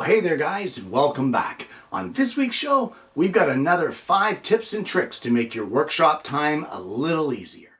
Well, hey there guys, and welcome back. On this week's show, we've got another 5 tips and tricks to make your workshop time a little easier.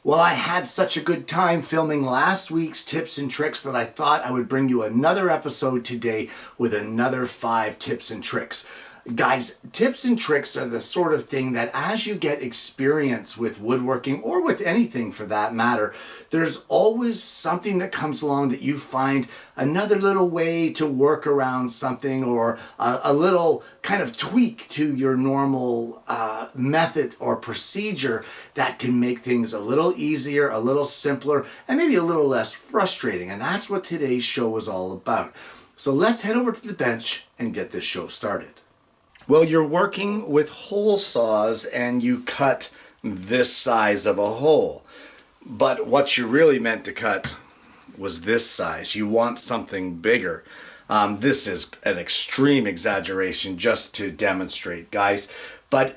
Well, I had such a good time filming last week's tips and tricks that I thought I would bring you another episode today with another 5 tips and tricks. Guys, tips and tricks are the sort of thing that as you get experience with woodworking, or with anything for that matter, there's always something that comes along that you find another little way to work around something, or a little kind of tweak to your normal method or procedure that can make things a little easier, a little simpler, and maybe a little less frustrating. And that's what today's show is all about. So let's head over to the bench and get this show started. Well, you're working with hole saws and you cut this size of a hole. But what you really meant to cut was this size. You want something bigger. This is an extreme exaggeration just to demonstrate, guys. But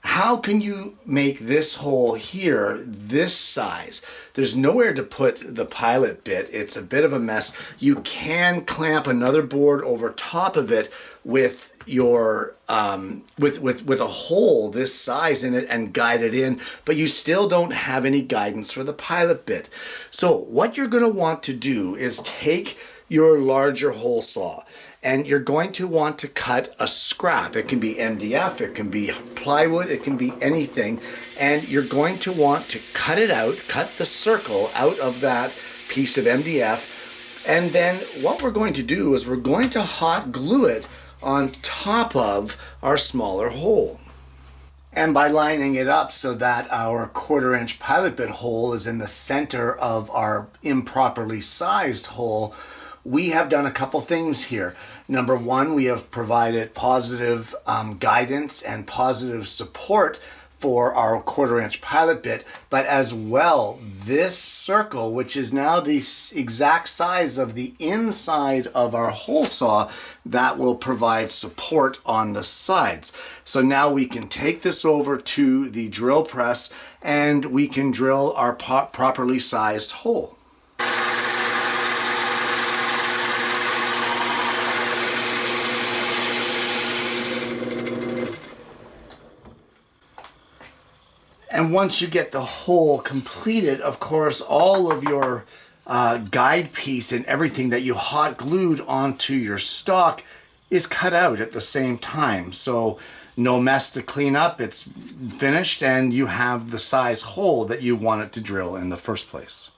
how can you make this hole here this size? There's nowhere to put the pilot bit. It's a bit of a mess. You can clamp another board over top of it with your with a hole this size in it and guide it in, but you still don't have any guidance for the pilot bit. So what you're going to want to do is take your larger hole saw, and you're going to want to cut a scrap. It can be MDF, it can be plywood, it can be anything, and you're going to want to cut it out, cut the circle out of that piece of MDF, and then what we're going to do is we're going to hot glue it on top of our smaller hole. And by lining it up so that our 1/4" pilot bit hole is in the center of our improperly sized hole, we have done a couple things here. Number one, we have provided positive guidance and positive support for our 1/4" pilot bit, but as well, this circle, which is now the exact size of the inside of our hole saw, that will provide support on the sides. So now we can take this over to the drill press and we can drill our properly sized hole. And once you get the hole completed, of course, all of your guide piece and everything that you hot glued onto your stock is cut out at the same time. So no mess to clean up, it's finished, and you have the size hole that you wanted to drill in the first place.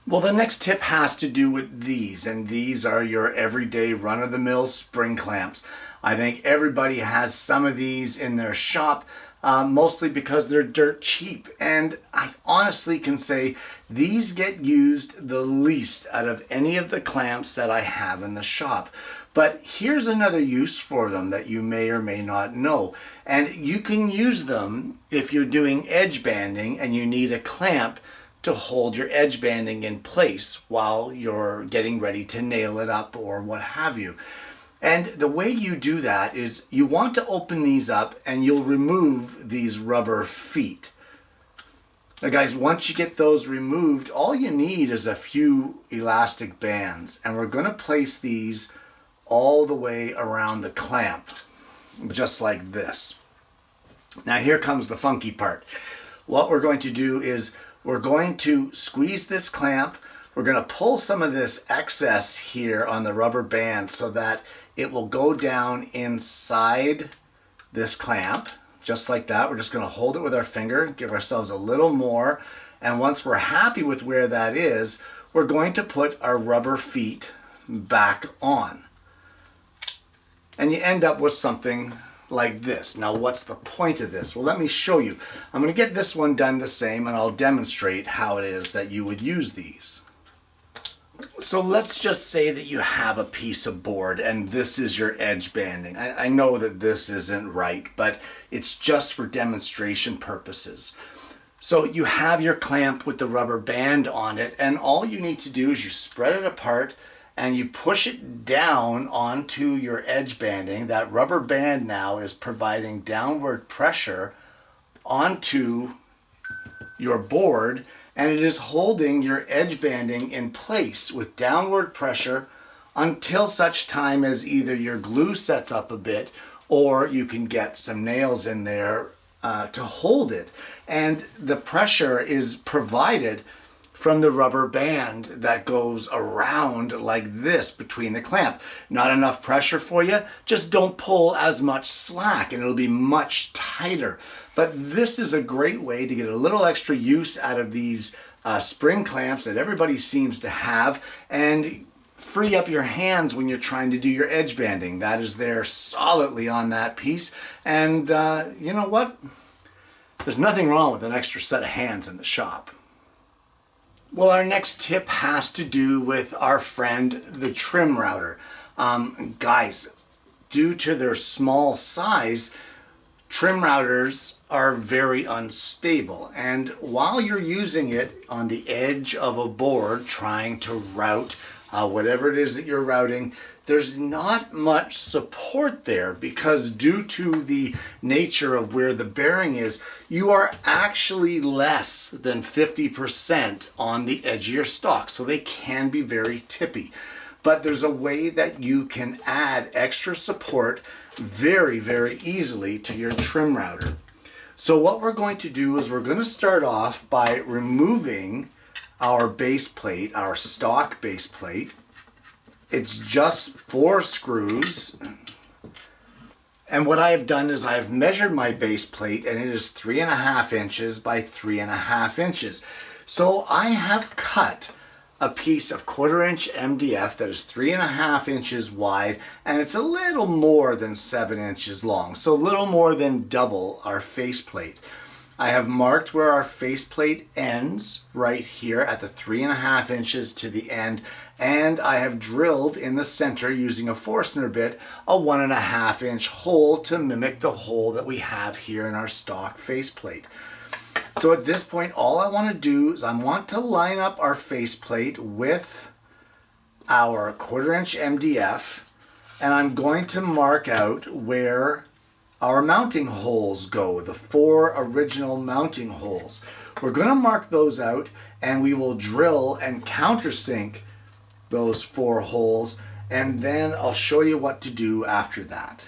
Well, the next tip has to do with these, and these are your everyday run-of-the-mill spring clamps. I think everybody has some of these in their shop, mostly because they're dirt cheap, and I honestly can say these get used the least out of any of the clamps that I have in the shop. But here's another use for them that you may or may not know, and you can use them if you're doing edge banding and you need a clamp to hold your edge banding in place while you're getting ready to nail it up or what have you. And the way you do that is you want to open these up and you'll remove these rubber feet. Now guys, once you get those removed, all you need is a few elastic bands, and we're going to place these all the way around the clamp, just like this. Now here comes the funky part. What we're going to do is we're going to squeeze this clamp. We're going to pull some of this excess here on the rubber band so that it will go down inside this clamp, just like that. We're just going to hold it with our finger, give ourselves a little more, and once we're happy with where that is, we're going to put our rubber feet back on. And you end up with something like this. Now, what's the point of this? Well, let me show you. I'm going to get this one done the same, and I'll demonstrate how it is that you would use these. So let's just say that you have a piece of board and this is your edge banding. I know that this isn't right, but it's just for demonstration purposes. So you have your clamp with the rubber band on it, and all you need to do is you spread it apart and you push it down onto your edge banding. That rubber band now is providing downward pressure onto your board, and it is holding your edge banding in place with downward pressure until such time as either your glue sets up a bit or you can get some nails in there to hold it. And the pressure is provided from the rubber band that goes around like this between the clamp. Not enough pressure for you? Just don't pull as much slack and it'll be much tighter. But this is a great way to get a little extra use out of these spring clamps that everybody seems to have, and free up your hands when you're trying to do your edge banding. That is there solidly on that piece. And you know what? There's nothing wrong with an extra set of hands in the shop. Well, our next tip has to do with our friend, the trim router. Guys, due to their small size, trim routers are very unstable. And while you're using it on the edge of a board, trying to route whatever it is that you're routing, there's not much support there because due to the nature of where the bearing is, you are actually less than 50% on the edge of your stock. So they can be very tippy. But there's a way that you can add extra support very, very easily to your trim router. So what we're going to do is we're going to start off by removing our base plate, our stock base plate. It's just 4 screws. And what I have done is I have measured my base plate, and it is 3.5 inches by 3.5 inches. So I have cut a piece of 1/4 inch MDF that is 3.5 inches wide, and it's a little more than 7 inches long. So a little more than double our faceplate. I have marked where our faceplate ends right here at the 3.5 inches to the end, and I have drilled in the center using a Forstner bit a 1.5 inch hole to mimic the hole that we have here in our stock faceplate. So at this point, all I want to do is I want to line up our faceplate with our 1/4 inch MDF, and I'm going to mark out where our mounting holes go, the 4 original mounting holes. We're going to mark those out, and we will drill and countersink those 4 holes, and then I'll show you what to do after that.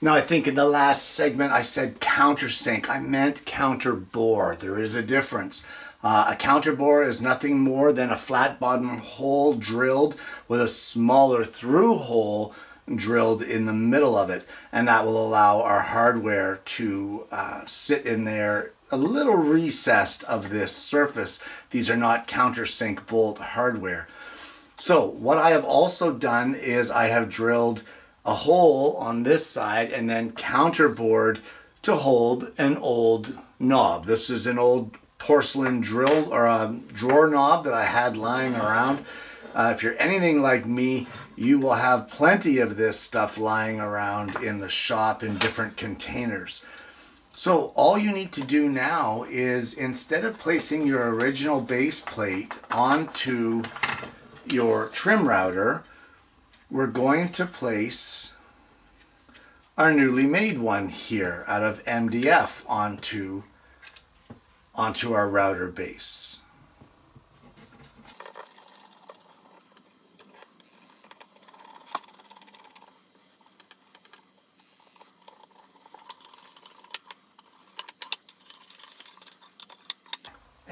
Now, I think in the last segment I said countersink. I meant counterbore. There is a difference. A counterbore is nothing more than a flat bottom hole drilled with a smaller through hole drilled in the middle of it, and that will allow our hardware to sit in there a little recessed of this surface. These are not countersink bolt hardware. So what I have also done is I have drilled a hole on this side and then counterbored to hold an old knob. This is an old porcelain drill or a drawer knob that I had lying around. If you're anything like me, you will have plenty of this stuff lying around in the shop in different containers. So all you need to do now is, instead of placing your original base plate onto your trim router, we're going to place our newly made one here out of MDF onto our router base.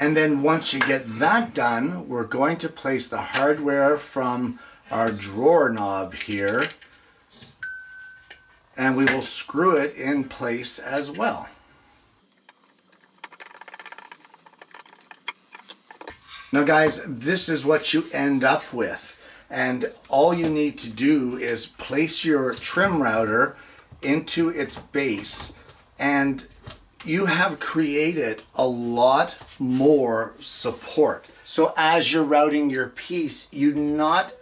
And then once you get that done, we're going to place the hardware from our drawer knob here, and we will screw it in place as well. Now guys, this is what you end up with, and all you need to do is place your trim router into its base, and you have created a lot more support. So as you're routing your piece, you not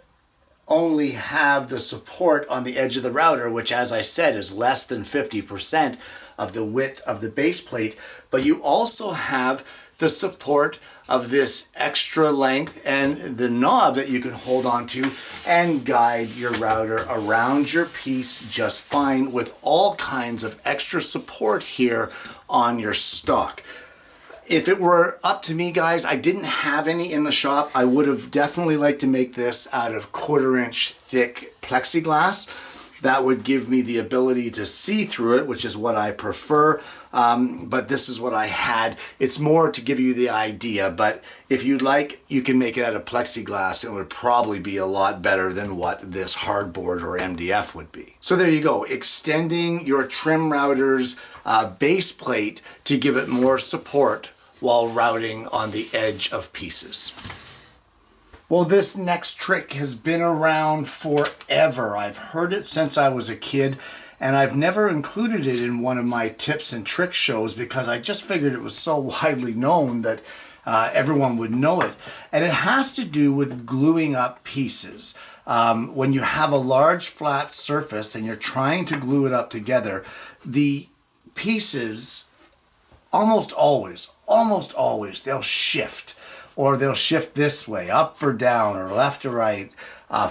only have the support on the edge of the router, which, as I said, is less than 50% of the width of the base plate, but you also have the support of this extra length and the knob that you can hold onto and guide your router around your piece just fine, with all kinds of extra support here on your stock. If it were up to me, guys, I didn't have any in the shop. I would have definitely liked to make this out of 1/4-inch thick plexiglass. That would give me the ability to see through it, which is what I prefer. But this is what I had. It's more to give you the idea, but if you'd like, you can make it out of plexiglass. It would probably be a lot better than what this hardboard or MDF would be. So there you go, extending your trim router's base plate to give it more support while routing on the edge of pieces. Well, this next trick has been around forever. I've heard it since I was a kid, and I've never included it in one of my tips and tricks shows because I just figured it was so widely known that everyone would know it. And it has to do with gluing up pieces. When you have a large flat surface and you're trying to glue it up together, the pieces almost always, they'll shift. Or they'll shift this way, up or down, or left or right,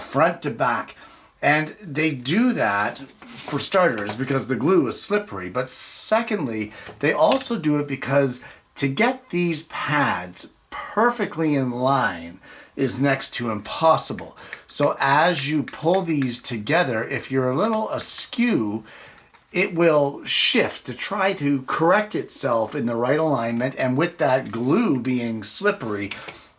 front to back. And they do that, for starters, because the glue is slippery. But secondly, they also do it because to get these pads perfectly in line is next to impossible. So as you pull these together, if you're a little askew, it will shift to try to correct itself in the right alignment, and with that glue being slippery,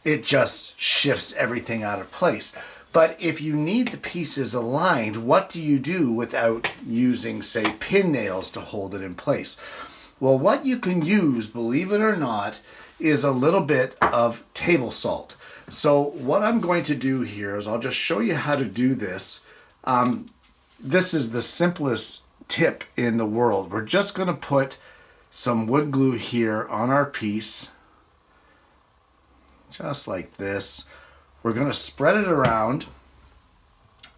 it just shifts everything out of place. But if you need the pieces aligned, what do you do without using, say, pin nails to hold it in place? Well, what you can use, believe it or not, is a little bit of table salt. So what I'm going to do here is I'll just show you how to do this. This is the simplest tip in the world. We're just going to put some wood glue here on our piece, just like this. We're going to spread it around,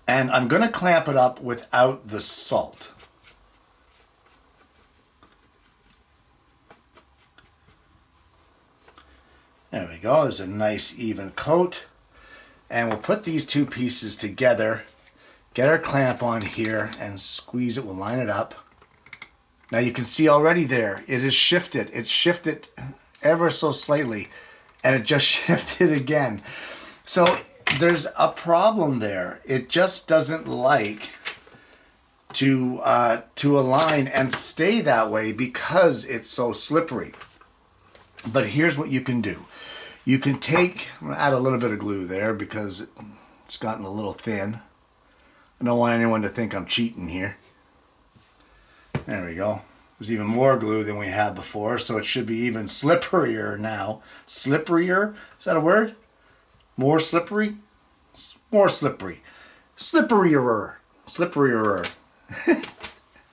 and I'm going to clamp it up without the salt. There we go. There's a nice even coat, and we'll put these two pieces together. Get our clamp on here and squeeze it. We'll line it up. Now you can see already there, it is shifted. It shifted ever so slightly, and it just shifted again. So there's a problem there. It just doesn't like to align and stay that way because it's so slippery. But here's what you can do. You can take, I'm going to add a little bit of glue there because it's gotten a little thin. I don't want anyone to think I'm cheating here. There we go. There's even more glue than we had before, so it should be even slipperier now. Slipperier? Is that a word? More slippery? More slippery. Slipperier. Slipperier.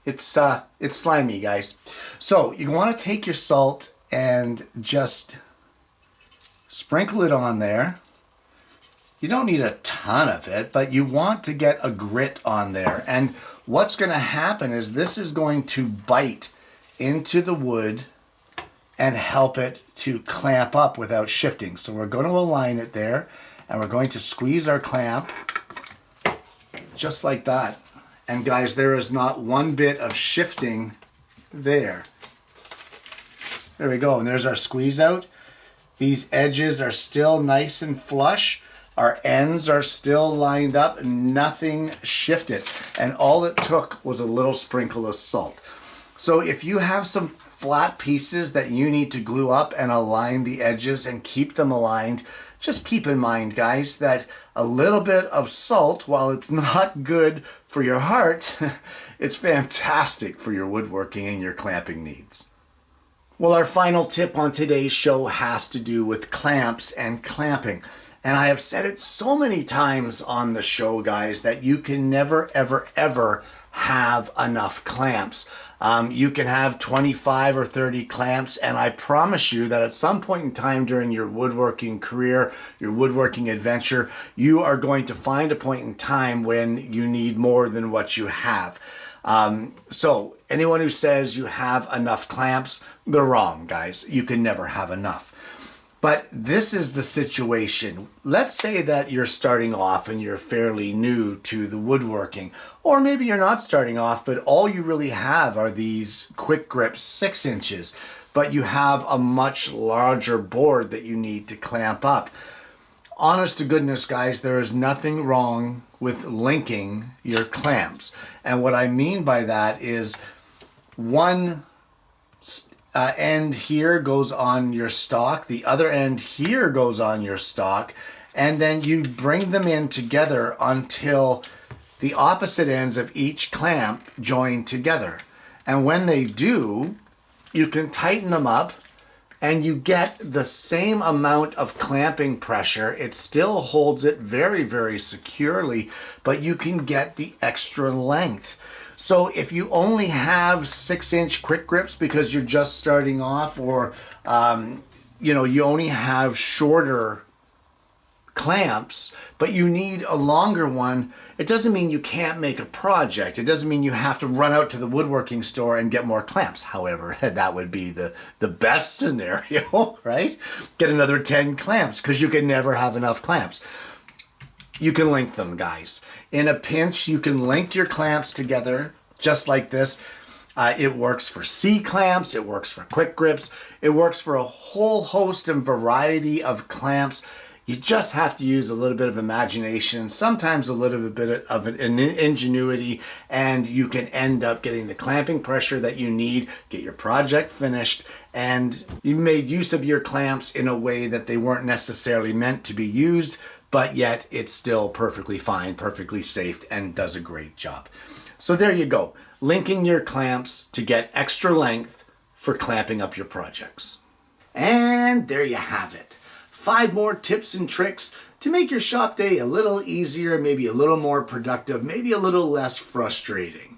It's slimy, guys. So you want to take your salt and just sprinkle it on there. You don't need a ton of it, but you want to get a grit on there. And what's going to happen is this is going to bite into the wood and help it to clamp up without shifting. So we're going to align it there, and we're going to squeeze our clamp just like that. And guys, there is not one bit of shifting there. There we go, and there's our squeeze out. These edges are still nice and flush. Our ends are still lined up, nothing shifted. And all it took was a little sprinkle of salt. So if you have some flat pieces that you need to glue up and align the edges and keep them aligned, just keep in mind, guys, that a little bit of salt, while it's not good for your heart, it's fantastic for your woodworking and your clamping needs. Well, our final tip on today's show has to do with clamps and clamping. And I have said it so many times on the show, guys, that you can never, ever, ever have enough clamps. You can have 25 or 30 clamps, and I promise you that at some point in time during your woodworking career, your woodworking adventure, you are going to find a point in time when you need more than what you have. So anyone who says you have enough clamps, they're wrong, guys. You can never have enough. But this is the situation. Let's say that you're starting off and you're fairly new to the woodworking, or maybe you're not starting off, but all you really have are these quick grip 6 inches. but you have a much larger board that you need to clamp up. Honest to goodness, guys, there is nothing wrong with linking your clamps. And what I mean by that is one end here goes on your stock, the other end here goes on your stock, and then you bring them in together until the opposite ends of each clamp join together. And when they do, you can tighten them up and you get the same amount of clamping pressure. It still holds it very, very securely, but you can get the extra length. So if you only have 6-inch quick grips because you're just starting off, or you only have shorter clamps, but you need a longer one, it doesn't mean you can't make a project. It doesn't mean you have to run out to the woodworking store and get more clamps. However, that would be the best scenario, right? Get another 10 clamps, because you can never have enough clamps. You can link them, guys. In a pinch, you can link your clamps together just like this. It works for C-clamps, it works for quick grips, it works for a whole host and variety of clamps. You just have to use a little bit of imagination, sometimes a little bit of an ingenuity, and you can end up getting the clamping pressure that you need, get your project finished, and you made use of your clamps in a way that they weren't necessarily meant to be used, but yet it's still perfectly fine, perfectly safe, and does a great job. So there you go, linking your clamps to get extra length for clamping up your projects. And there you have it. 5 more tips and tricks to make your shop day a little easier, maybe a little more productive, maybe a little less frustrating.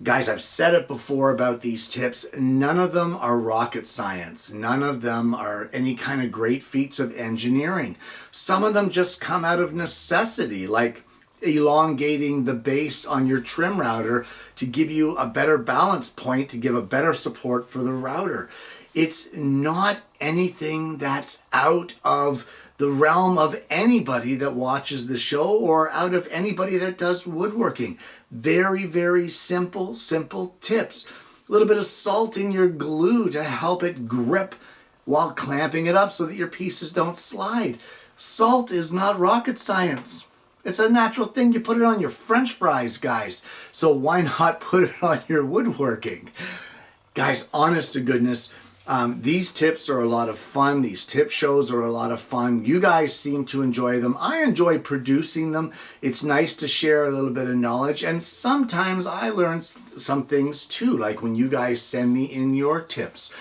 Guys, I've said it before about these tips. None of them are rocket science. None of them are any kind of great feats of engineering. Some of them just come out of necessity, like elongating the base on your trim router to give you a better balance point, to give a better support for the router. It's not anything that's out of the realm of anybody that watches the show or out of anybody that does woodworking. Very, very simple tips. A little bit of salt in your glue to help it grip while clamping it up so that your pieces don't slide. Salt is not rocket science. It's a natural thing. You put it on your French fries, guys. So why not put it on your woodworking? Guys, honest to goodness, these tips are a lot of fun. These tip shows are a lot of fun. You guys seem to enjoy them. I enjoy producing them. It's nice to share a little bit of knowledge, and sometimes I learn some things too, like when you guys send me in your tips.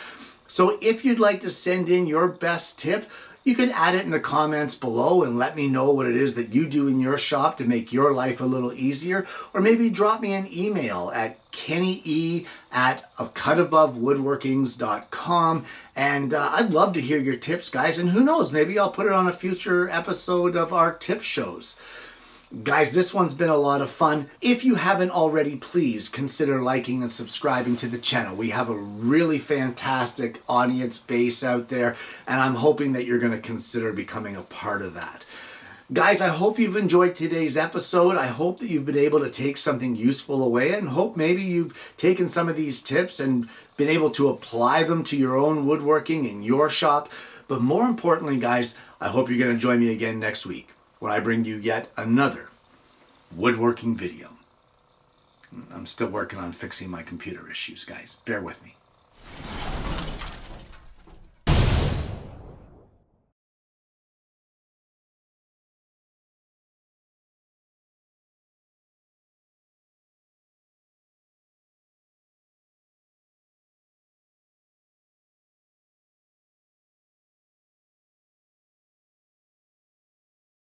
So if you'd like to send in your best tip, you can add it in the comments below and let me know what it is that you do in your shop to make your life a little easier. Or maybe drop me an email at kennye@cutabovewoodworkings.com. And I'd love to hear your tips, guys. And who knows, maybe I'll put it on a future episode of our tip shows. Guys, this one's been a lot of fun. If you haven't already, please consider liking and subscribing to the channel. We have a really fantastic audience base out there, and I'm hoping that you're going to consider becoming a part of that. Guys, I hope you've enjoyed today's episode. I hope that you've been able to take something useful away, and hope maybe you've taken some of these tips and been able to apply them to your own woodworking in your shop. But more importantly, guys, I hope you're going to join me again next week when I bring you yet another woodworking video. I'm still working on fixing my computer issues, guys. Bear with me.